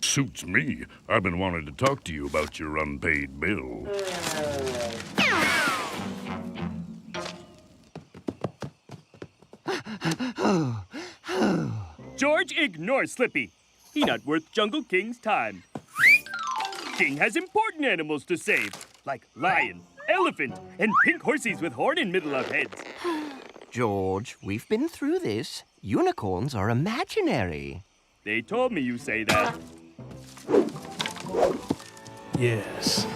Suits me. I've been wanting to talk to you about your unpaid bill. George, ignore Slippy. He not worth Jungle King's time. King has important animals to save, like lion, elephant, and pink horses with horn in middle of heads. George, we've been through this. Unicorns are imaginary. They told me you say that. Yes.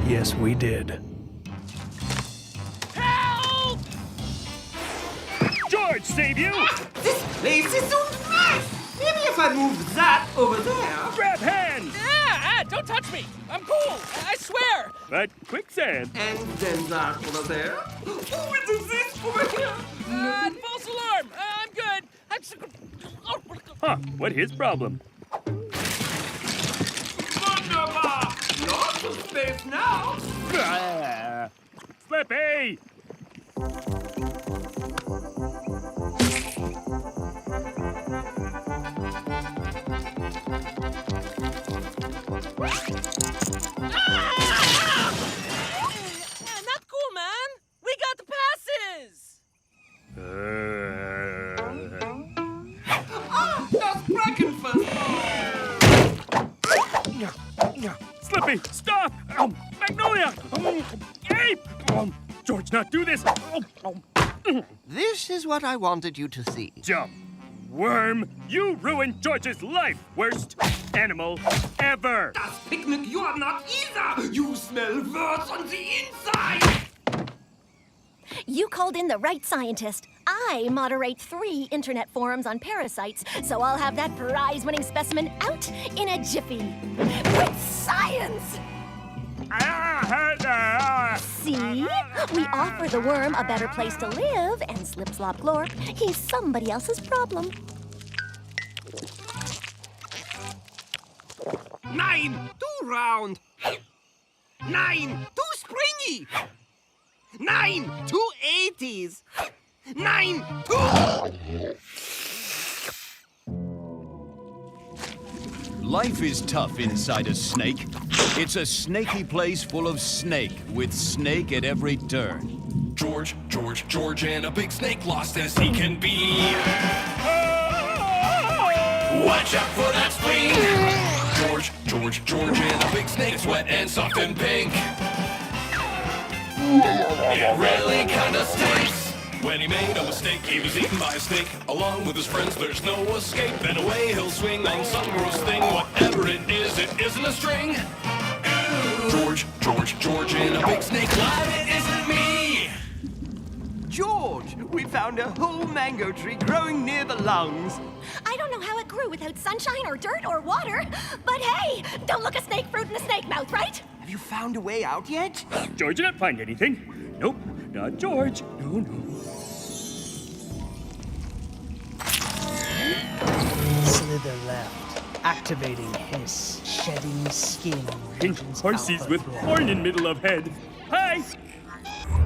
Yes, we did. Help! George, save you! This place is so nice. Maybe if I move that over there. Grab hands! Don't touch me! I'm cool! I swear! But quicksand. And then that over there. Oh, what is this over here? False alarm! I'm good! Huh, what his problem? Wunderbar! Lots of space now. Ah, Slippy! Not cool, man! We got the passes! That's breakfast. Slippy, stop! Magnolia! Ape! George, not do this! This is what I wanted you to see. Jump! Worm, you ruined George's life! Worst animal ever! Das picnic you are not either. You smell worse on the inside. You called in the right scientist. I moderate 3 internet forums on parasites, so I'll have that prize-winning specimen out in a jiffy. With science! See? We offer the worm a better place to live, and Slip Slop Glorp, he's somebody else's problem. Nine, too round. 9, too springy. 9, too 80s. 9, too... Life is tough inside a snake. It's a snaky place full of snake, with snake at every turn. George, and a big snake lost as he can be. Watch out for that spleen! George, and a big snake is wet and soft and pink. It really kinda stinks. When he made a mistake, he was eaten by a snake. Along with his friends, there's no escape. Then away he'll swing on some gross thing. Whatever it isn't a string. George, and a big snake live, it isn't me! George, we found a whole mango tree growing near the lungs. I don't know how it grew without sunshine or dirt or water, but hey, don't look a snake fruit in a snake mouth, right? Have you found a way out yet? George did not find anything. Nope, not George. No. Slither left, activating hiss, shedding skin. Pink horses with horn in middle of head. Hi!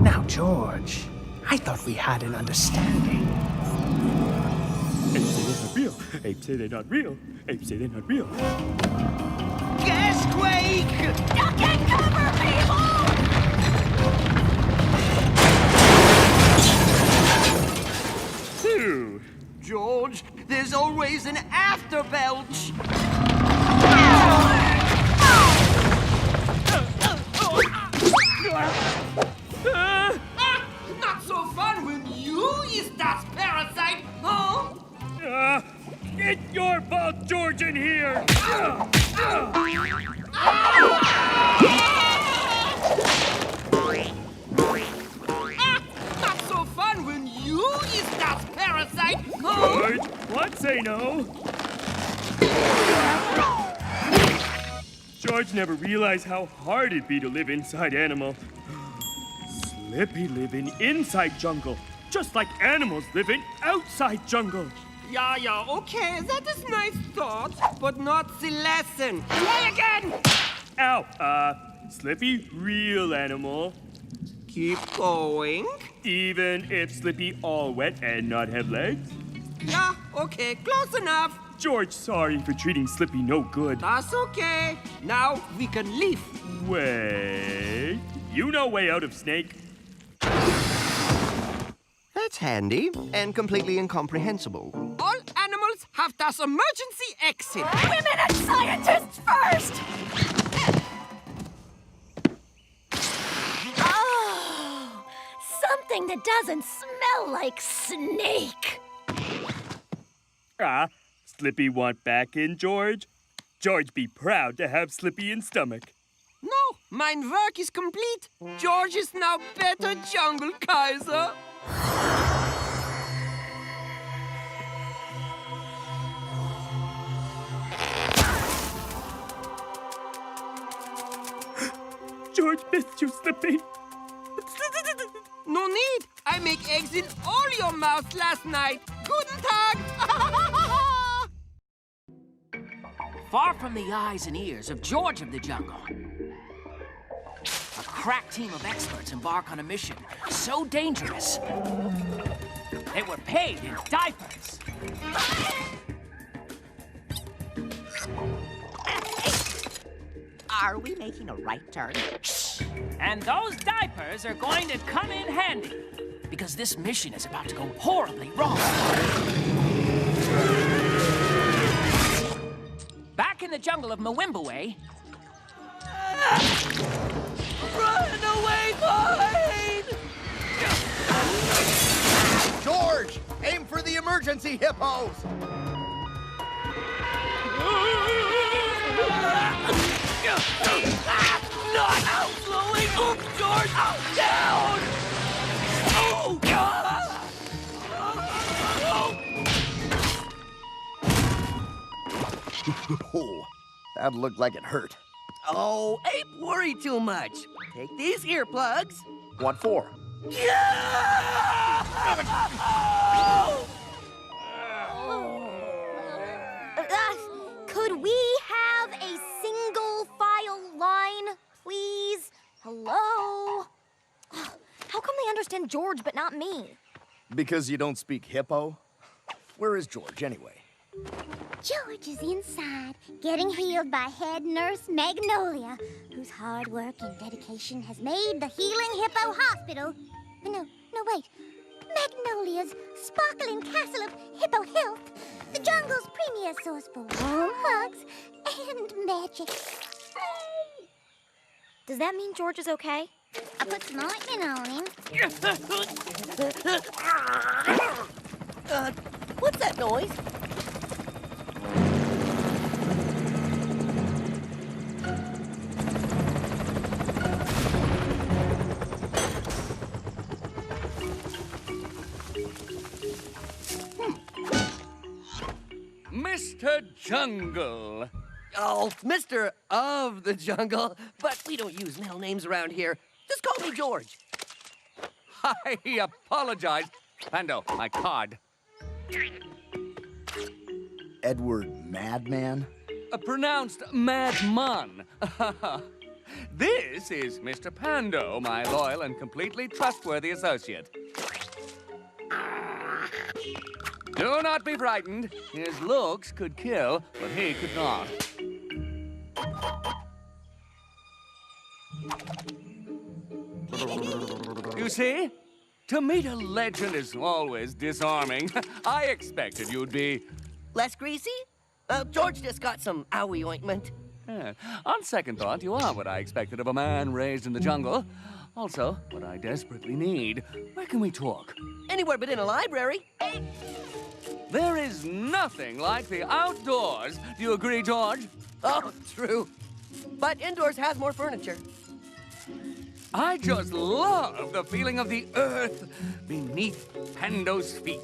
Now, George, I thought we had an understanding. Apes say they're not real. Apes say they're not real. Apes say they're not real. Gasquake! Duck and cover, people! Phew. George, there's always an after belch. Not so fun when you is that parasite, huh? Get your fault, George, in here! Not so fun when you is that parasite, huh? George, what say no? George never realized how hard it'd be to live inside animal. Slippy live in inside jungle, just like animals live in outside jungle. Yeah, okay, that is nice thought, but not the lesson. Try again! Ow, Slippy real animal. Keep going. Even if Slippy all wet and not have legs? Yeah, okay, close enough. George, sorry for treating Slippy no good. That's okay. Now we can leave. Wait. You know way out of Snake. That's handy and completely incomprehensible. All animals have das emergency exit. Women and scientists first! Oh, something that doesn't smell like snake. Ah, Slippy want back in, George? George be proud to have Slippy in stomach. No, mein work is complete. George is now better jungle Kaiser. George missed you, Slippy. No need. I make eggs in all your mouths last night. Guten Tag. Far from the eyes and ears of George of the Jungle, a crack team of experts embark on a mission so dangerous, they were paid in diapers. Are we making a right turn? And those diapers are going to come in handy, because this mission is about to go horribly wrong. Back in the jungle of Mwimbaway. Run away, Lloyd! George, aim for the emergency hippos! Not out, Chloe! Oh, George! Oh, down! Oh, God! Oh, that looked like it hurt. Oh, Ape, worry too much. Take these earplugs. What for? Could we have a single file line, please? Hello? How come they understand George but not me? Because you don't speak hippo? Where is George, anyway? George is inside, getting healed by head nurse Magnolia, whose hard work and dedication has made the Healing Hippo Hospital. No, wait. Magnolia's sparkling castle of hippo health, the jungle's premier source for warm hugs and magic. Does that mean George is okay? I put some ointment on him. What's that noise? Mr. Jungle. Oh, Mr. of the Jungle, but we don't use middle names around here. Just call me George. I apologize. Pando, my card. Edward Madman? Pronounced Madman. This is Mr. Pando, my loyal and completely trustworthy associate. Do not be frightened. His looks could kill, but he could not. You see? To meet a legend is always disarming. I expected you'd be... Less greasy? George just got some owie ointment. Yeah. On second thought, you are what I expected of a man raised in the jungle. Also, what I desperately need. Where can we talk? Anywhere but in a library. There is nothing like the outdoors. Do you agree, George? Oh, true. But indoors has more furniture. I just love the feeling of the earth beneath Pando's feet.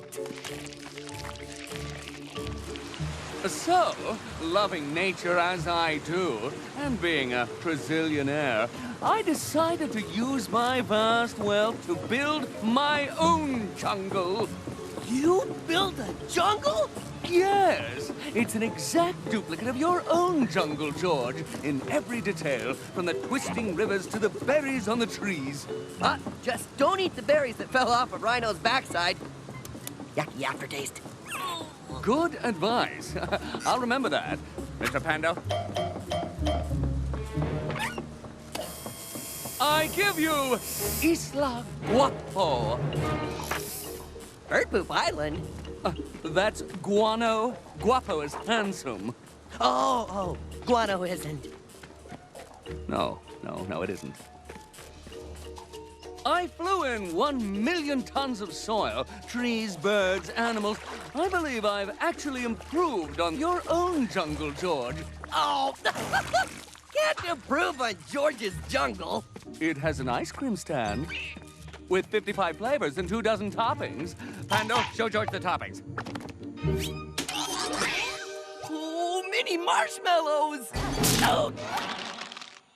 So, loving nature as I do, and being a Brazilianaire, I decided to use my vast wealth to build my own jungle. You built a jungle? Yes, it's an exact duplicate of your own jungle, George, in every detail, from the twisting rivers to the berries on the trees. Just don't eat the berries that fell off a rhino's backside. Yucky aftertaste. Good advice. I'll remember that. Mr. Pando. I give you Isla Guapo. Bird Poop Island? That's Guano. Guapo is handsome. Oh, Guano isn't. No, it isn't. I flew in 1 million tons of soil, trees, birds, animals. I believe I've actually improved on your own jungle, George. Oh, can't improve on George's jungle. It has an ice cream stand with 55 flavors and 24 toppings. Pando, show George the toppings. Oh, mini marshmallows. Oh.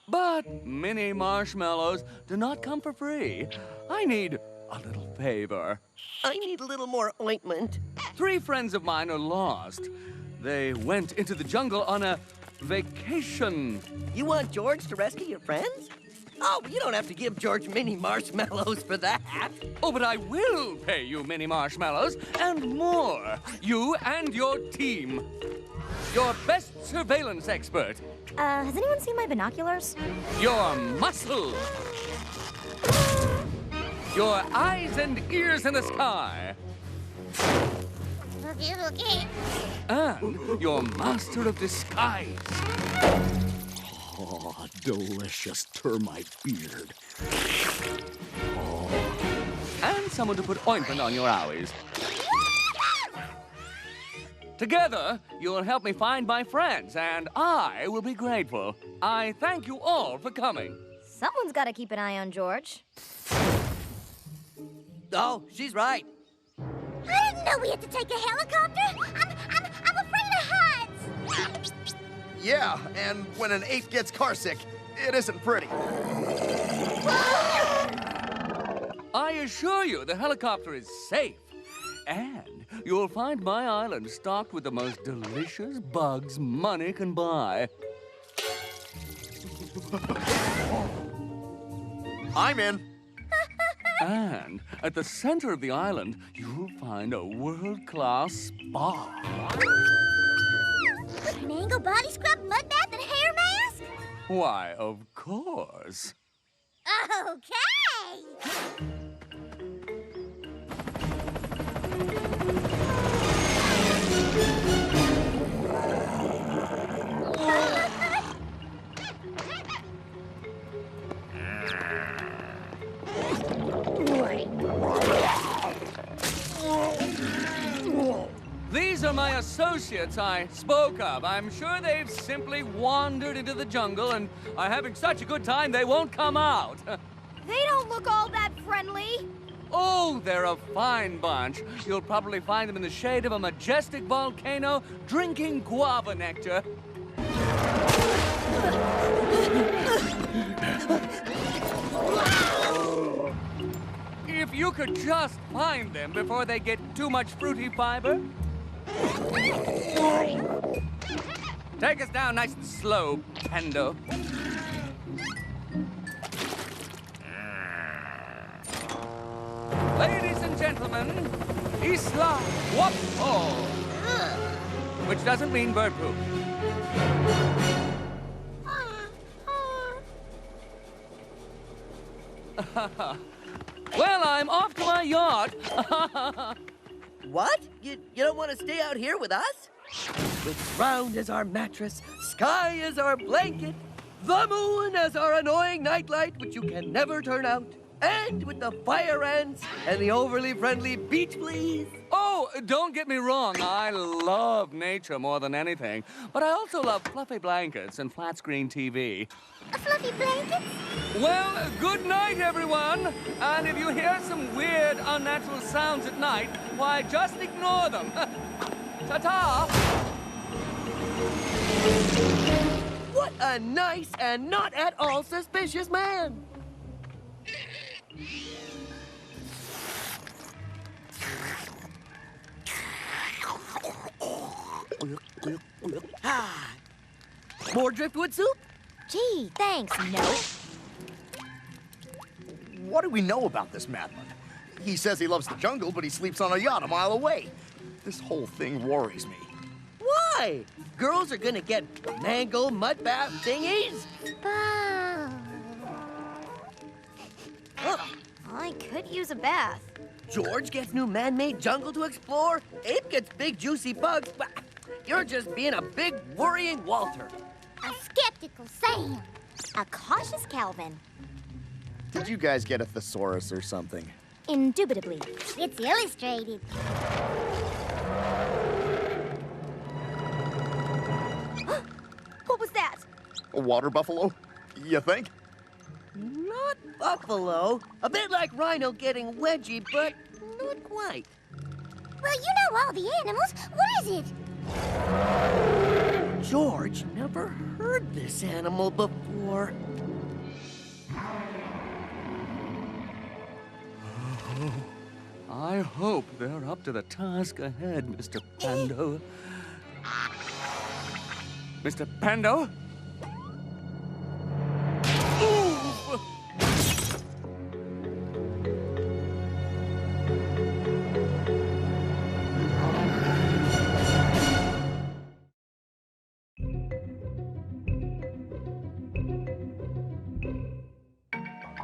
But mini marshmallows do not come for free. I need a little favor. I need a little more ointment. 3 friends of mine are lost. They went into the jungle on a vacation. You want George to rescue your friends? Oh, you don't have to give George mini marshmallows for that. Oh, but I will pay you mini marshmallows and more. You and your team. Your best surveillance expert. Has anyone seen my binoculars? Your muscle. Your eyes and ears in the sky. Okay. And your master of disguise. Oh, delicious termite beard. And someone to put ointment on your owies. Together, you'll help me find my friends, and I will be grateful. I thank you all for coming. Someone's got to keep an eye on George. Oh, she's right. I didn't know we had to take a helicopter. I'm afraid of heights. Yeah, and when an ape gets carsick, it isn't pretty. I assure you the helicopter is safe. And you'll find my island stocked with the most delicious bugs money can buy. I'm in. And at the center of the island, you'll find a world-class spa. An angle body scrub, mud bath, and hair mask? Why, of course. Okay. These are my associates I spoke of. I'm sure they've simply wandered into the jungle and are having such a good time they won't come out. They don't look all that friendly. Oh, they're a fine bunch. You'll probably find them in the shade of a majestic volcano drinking guava nectar. If you could just find them before they get too much fruity fiber. Take us down nice and slow, Pando. Ladies and gentlemen, Isla Guapo. Which doesn't mean bird poop. Well, I'm off to my yacht. What? You don't want to stay out here with us? With ground as our mattress, sky as our blanket, the moon as our annoying nightlight, which you can never turn out, and with the fire ants and the overly friendly beach fleas. Oh, don't get me wrong. I love nature more than anything. But I also love fluffy blankets and flat-screen TV. A fluffy blanket? Well, good night, everyone. And if you hear some weird, unnatural sounds at night, why, just ignore them. Ta-ta! What a nice and not at all suspicious man. More driftwood soup? Gee, thanks, no. What do we know about this madman? He says he loves the jungle, but he sleeps on a yacht a mile away. This whole thing worries me. Why? Girls are gonna get mango mud bath thingies? I could use a bath. George gets new man-made jungle to explore. Ape gets big juicy bugs. Bah, you're just being a big worrying Walter. A skeptical Sam. A cautious Calvin. Did you guys get a thesaurus or something? Indubitably. It's illustrated. What was that? A water buffalo? You think? Not buffalo. A bit like rhino getting wedgie, but not quite. Well, you know all the animals. What is it? George never heard this animal before. I hope they're up to the task ahead, Mr. Pando. Mr. Pando? Ooh!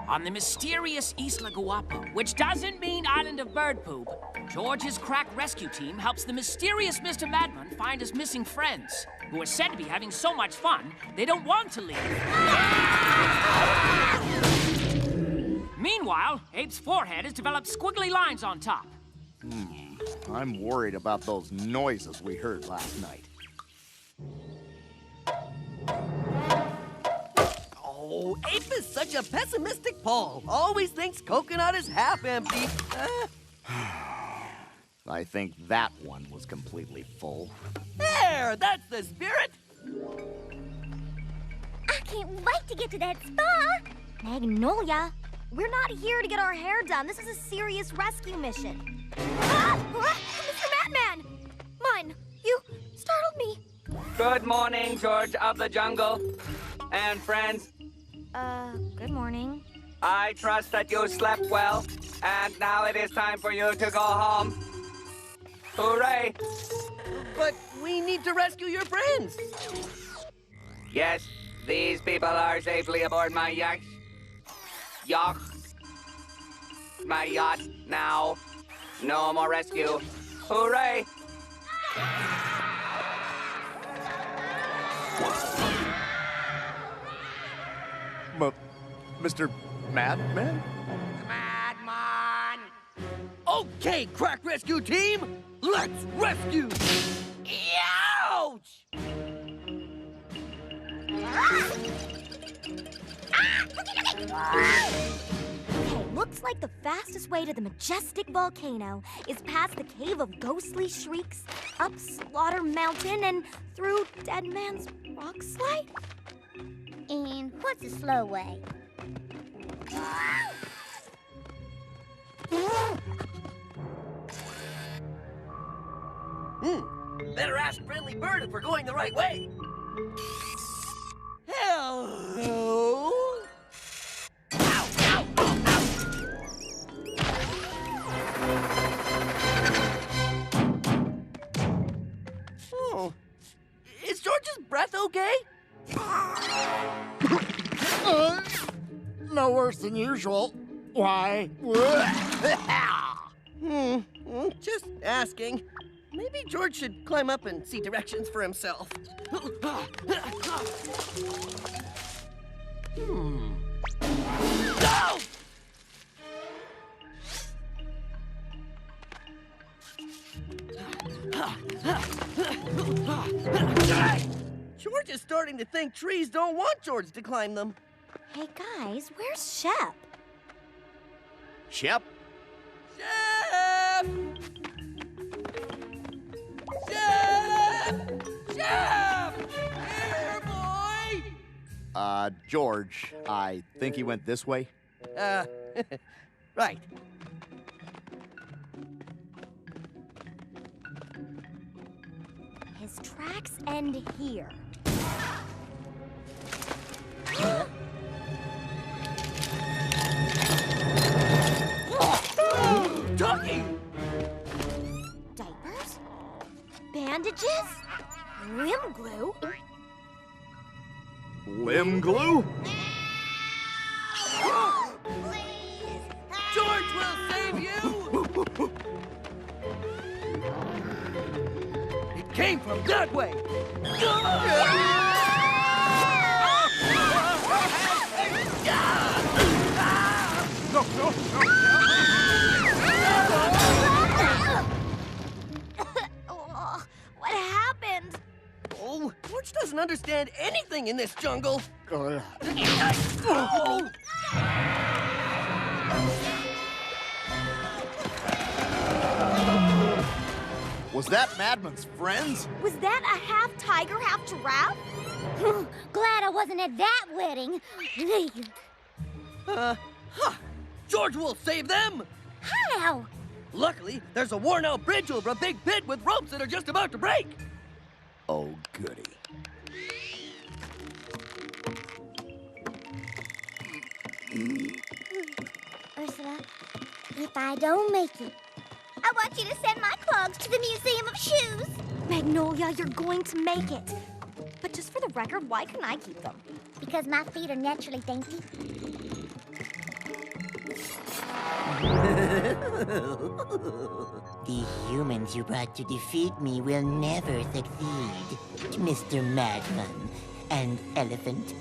On the mysterious Isla Guapo, which doesn't mean island of bird poop, George's crack rescue team helps the mysterious Mr. Madman find his missing friends, who are said to be having so much fun, they don't want to leave. Meanwhile, Ape's forehead has developed squiggly lines on top. I'm worried about those noises we heard last night. Oh, Ape is such a pessimistic Paul. Always thinks coconut is half empty. I think that one was completely full. There, that's the spirit. I can't wait to get to that spa. Magnolia, we're not here to get our hair done. This is a serious rescue mission. Mr. Batman! Mine, you startled me. Good morning, George of the Jungle. And friends, Good morning. I trust that you slept well, and now it is time for you to go home. Hooray! But we need to rescue your friends. Yes, these people are safely aboard my yacht. My yacht now. No more rescue. Hooray! Mr. Madman? Madman! Okay, crack rescue team, let's rescue! Ouch! Okay, looks like the fastest way to the majestic volcano is past the Cave of Ghostly Shrieks, up Slaughter Mountain, and through Dead Man's Rock Slide? And what's the slow way? Better ask Friendly Bird if we're going the right way. Hello? Ow, ow, ow, ow. Oh, is George's breath okay? No worse than usual. Why? Just asking. Maybe George should climb up and see directions for himself. No! George is starting to think trees don't want George to climb them. Hey guys, where's Shep? Shep? Shep! Shep! Shep! Here, boy! George, I think he went this way. Right. His tracks end here. Ducky! Diapers? limb glue? Limb glue? George will save you! It came from that way! What happened? Oh, George doesn't understand anything in this jungle. Oh. Was that Madman's friends? Was that a half tiger, half giraffe? Glad I wasn't at that wedding. George will save them! How? Luckily, there's a worn-out bridge over a big pit with ropes that are just about to break. Oh, goody. Ursula, if I don't make it, I want you to send my clogs to the Museum of Shoes. Magnolia, you're going to make it. But just for the record, why can I keep them? Because my feet are naturally dainty. The humans you brought to defeat me will never succeed, Mr. Madman and Elephant.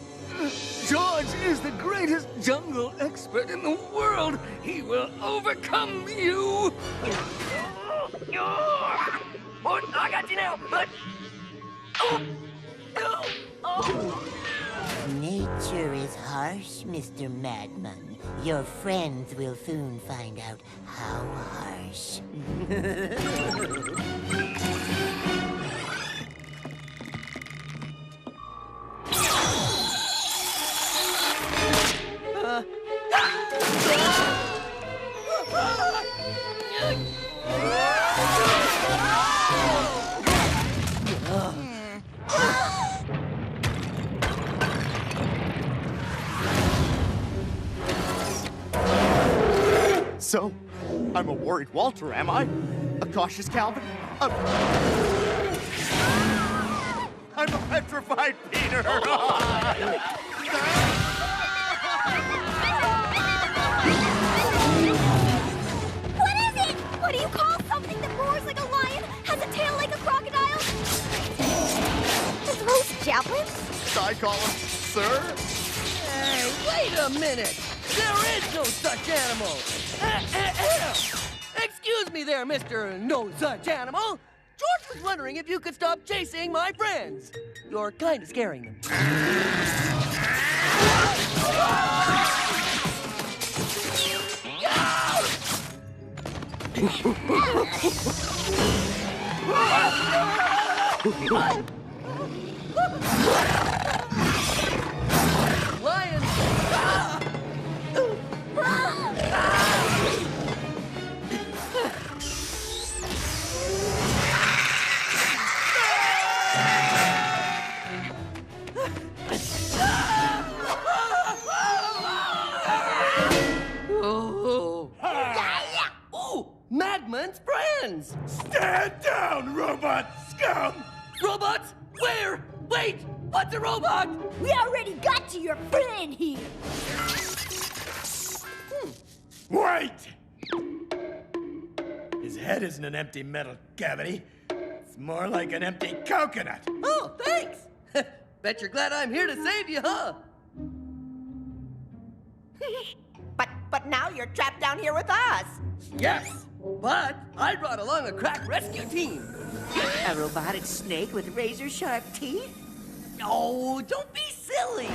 George is the greatest jungle expert in the world. He will overcome you. Oh, I got you now, but... Nature is harsh, Mr. Madman. Your friends will soon find out how harsh. So, I'm a worried Walter, am I? A cautious Calvin? I'm a petrified Peter! What is it? What do you call something that roars like a lion, has a tail like a crocodile? Does roast javelin? I call him Sir? Hey, wait a minute! There is no such animal! Excuse me there, Mr. No Such Animal! George was wondering if you could stop chasing my friends. You're kind of scaring them. Lion! Madman's friends! Stand down, robot scum! Robots? Where? Wait! What's a robot? We already got to your friend here. Wait! His head isn't an empty metal cavity. It's more like an empty coconut. Oh, thanks! Bet you're glad I'm here to save you, huh? But now you're trapped down here with us. Yes, but I brought along a crack rescue team. A robotic snake with razor-sharp teeth? Oh, don't be silly.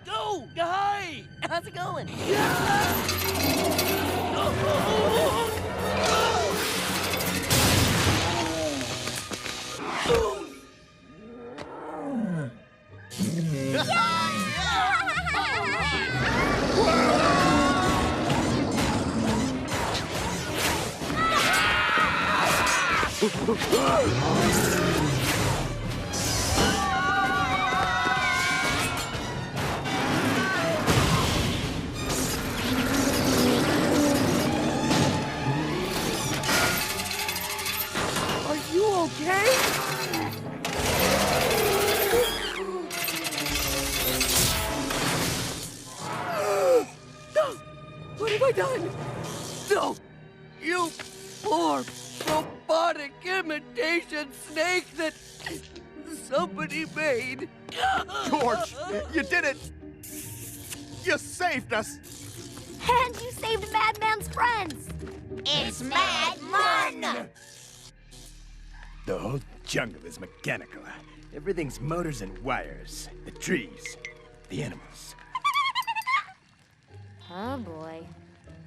Go! Hi! How's it going? Are you okay? What have I done? No! You poor robotic imitation snake that somebody made. George, you did it! You saved us! And you saved Madman's friends. It's Mad Run! The whole jungle is mechanical. Everything's motors and wires. The trees, the animals. Oh, boy.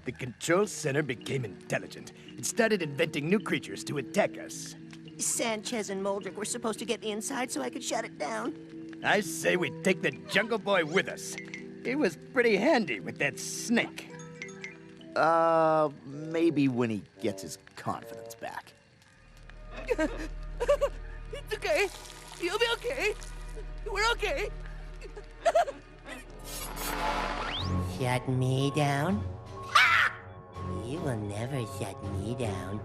The control center became intelligent. It started inventing new creatures to attack us. Sanchez and Moldrick were supposed to get me inside so I could shut it down. I say we take the Jungle Boy with us. He was pretty handy with that snake. Maybe when he gets his confidence back. It's okay. You'll be okay. We're okay. Shut me down? You will never shut me down.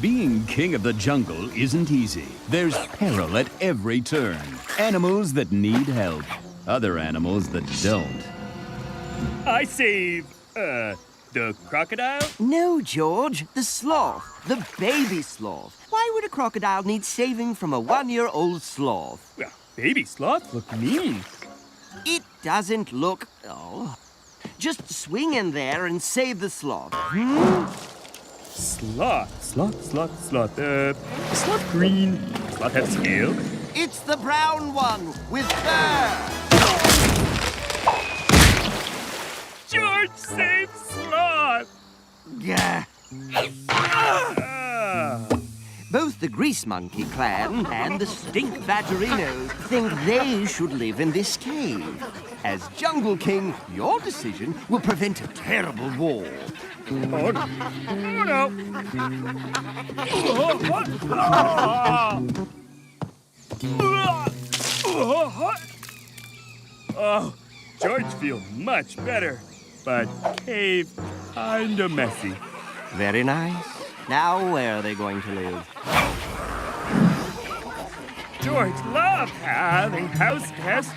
Being king of the jungle isn't easy. There's peril at every turn. Animals that need help. Other animals that don't. I save, the crocodile? No, George. The sloth. The baby sloth. Why would a crocodile need saving from a one-year-old sloth? Well, baby sloths look mean. It doesn't look... Oh. Just swing in there and save the sloth. Sloth. Sloth green. Sloth have scale? It's the brown one with fur. George saved Sloth! Gah. Both the Grease Monkey clan and the Stink Badgerinos think they should live in this cave. As Jungle King, your decision will prevent a terrible war. Oh, no. Oh, George feels much better, but cave kinda messy. Very nice. Now where are they going to live? George loved having house guests.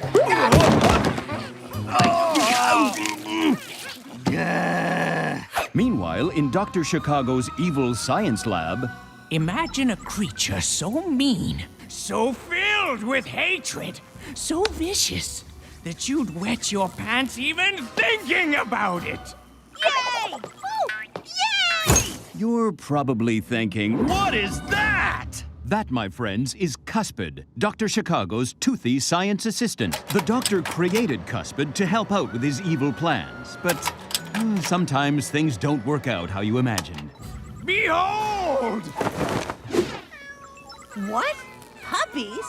Meanwhile, in Dr. Chicago's evil science lab... Imagine a creature so mean, so filled with hatred, so vicious, that you'd wet your pants even thinking about it. Yay! Woo! Yay! You're probably thinking, what is that? That, my friends, is Cuspid, Dr. Chicago's toothy science assistant. The doctor created Cuspid to help out with his evil plans, but sometimes things don't work out how you imagined. Behold! What? Puppies?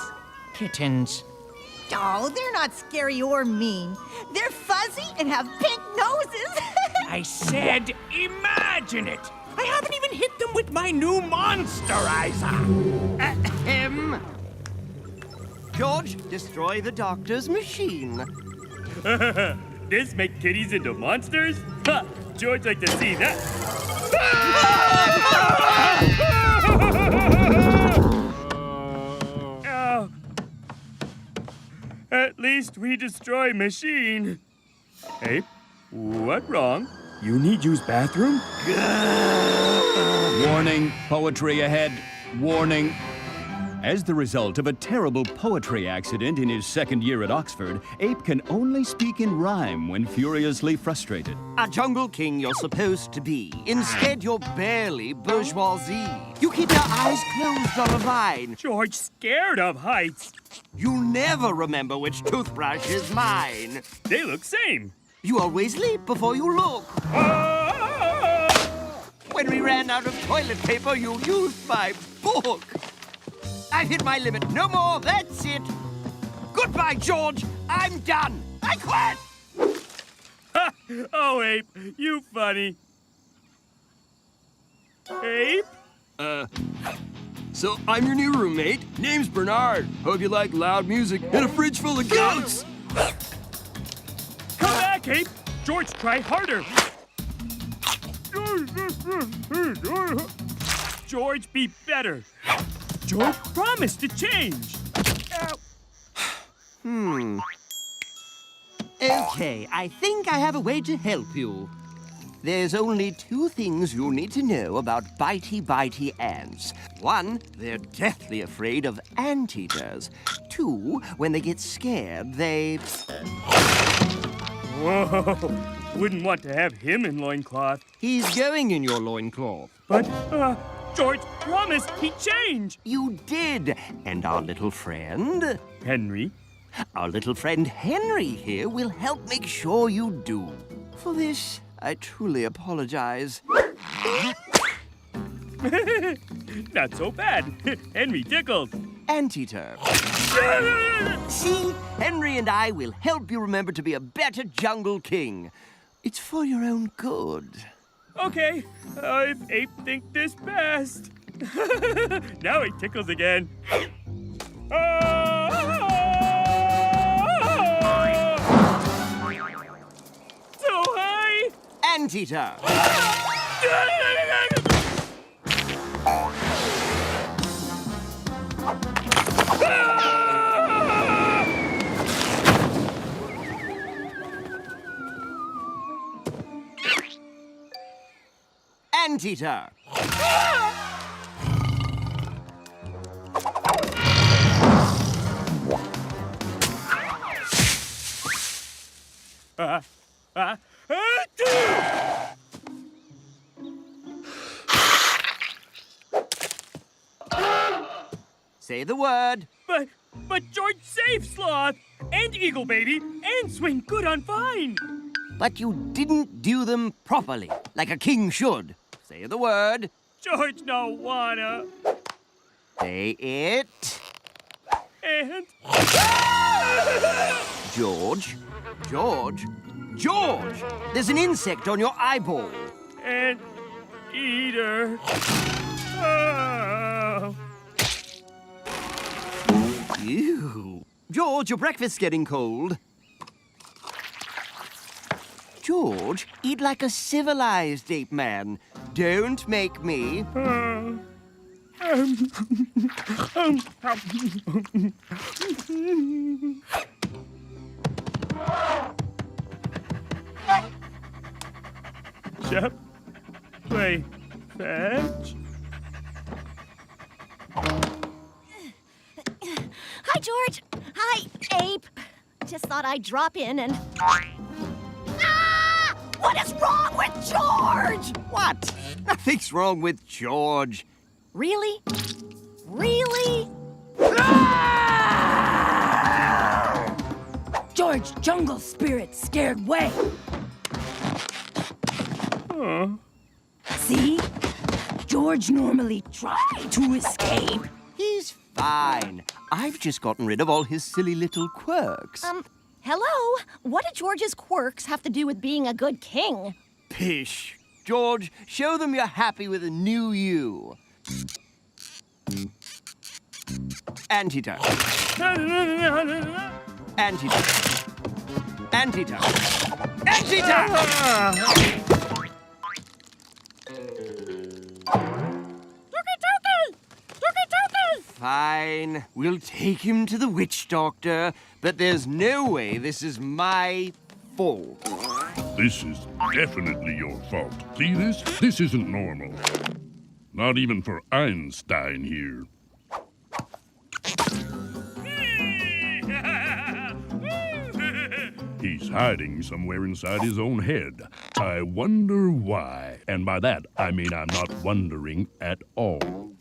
Kittens. Oh, they're not scary or mean. They're fuzzy and have pink noses. I said imagine it! I haven't even hit them with my new monsterizer! Ahem. George, destroy the doctor's machine. This make kitties into monsters? Ha! George like to see that. Oh. At least we destroy machine. Hey, what wrong? You need use bathroom? Warning, poetry ahead. Warning. As the result of a terrible poetry accident in his second year at Oxford, Ape can only speak in rhyme when furiously frustrated. A jungle king you're supposed to be. Instead, you're barely bourgeoisie. You keep your eyes closed on a vine. George scared of heights. You'll never remember which toothbrush is mine. They look same. You always leap before you look. When we ran out of toilet paper, you used my book. I've hit my limit. No more. That's it. Goodbye, George. I'm done. I quit. Oh, Ape, you funny. Ape? So I'm your new roommate. Name's Bernard. Hope you like loud music and a fridge full of goats. Come back, Ape. George, try harder. George, be better. George promised to change. Okay, I think I have a way to help you. There's only two things you need to know about bitey ants. One, they're deathly afraid of anteaters. Two, when they get scared, they... Whoa, wouldn't want to have him in loincloth. He's going in your loincloth. But, George promised he'd change. You did. And our little friend... Henry? Our little friend Henry here will help make sure you do. For this, I truly apologize. Not so bad. Henry tickles. Anteater. See? Henry and I will help you remember to be a better jungle king. It's for your own good. Okay, if Ape think this best. Now he tickles again. So high! Anteater. Anteater. Say the word. But George saved Sloth and Eagle Baby and Swing Good on Fine. But you didn't do them properly, like a king should. Say the word. George no wanna. Say it. And... George. There's an insect on your eyeball. And eater. Oh. Ew. George, your breakfast's getting cold. George, eat like a civilized ape man. Don't make me. Shep, play fetch. Hi, George. Hi, Ape. Just thought I'd drop in and... Ah! What is wrong with George? What? Nothing's wrong with George. Really? Really? George, jungle spirit scared away. See? George normally tried to escape. He's fine. I've just gotten rid of all his silly little quirks. Hello? What do George's quirks have to do with being a good king? Pish. George, show them you're happy with a new you. Anteater. Anteater. Anteater. Anteater! Fine. We'll take him to the witch doctor, but there's no way this is my fault. This is definitely your fault. See this? This isn't normal. Not even for Einstein here. He's hiding somewhere inside his own head. I wonder why. And by that, I mean I'm not wondering at all.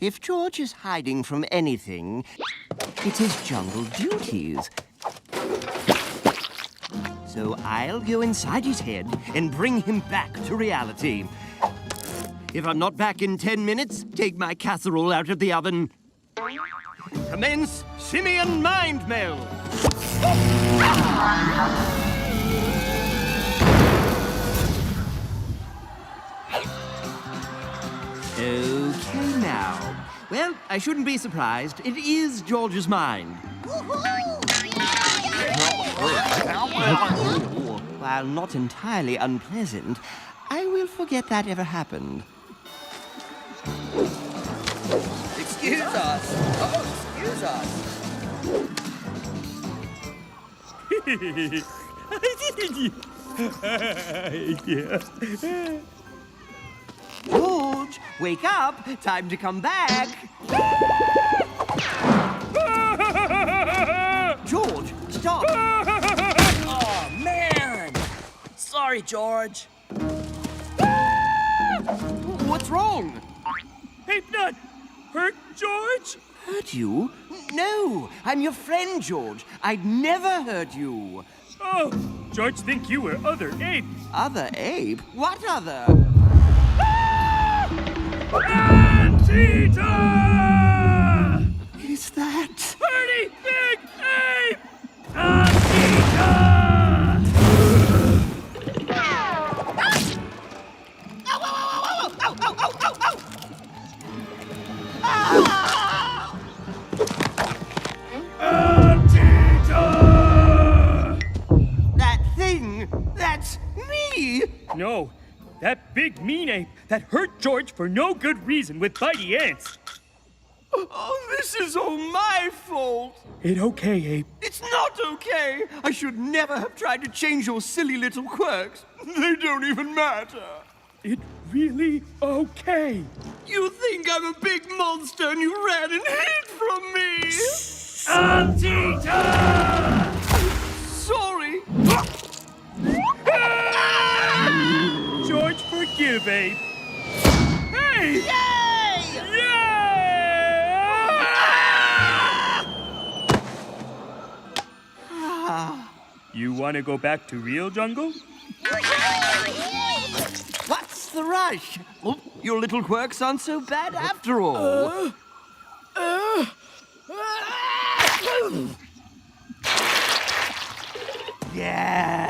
If George is hiding from anything, it's his jungle duties. So I'll go inside his head and bring him back to reality. If I'm not back in 10 minutes, take my casserole out of the oven. Commence simian mind meld. Okay, now. Well, I shouldn't be surprised. It is George's mind. While not entirely unpleasant, I will forget that ever happened. Excuse us. Oh, excuse us. George, wake up. Time to come back. George, stop. Oh, man! Sorry, George. What's wrong? Ape Nut! Hurt George? Hurt you? No, I'm your friend, George. I'd never hurt you. Oh, George think you were other ape. Other ape? What other? Antita! Is that... Pretty big ape! Antita! That thing! That's me! No, that big mean ape that hurt George for no good reason with bitey ants. Oh, this is all my fault. It okay, Ape. It's not okay. I should never have tried to change your silly little quirks. They don't even matter. It really okay. You think I'm a big monster and you ran and hid from me? Antita! Sorry. George, forgive Ape. Hey! Yay! You want to go back to real jungle? What's the rush? Oh, your little quirks aren't so bad after all. Yeah.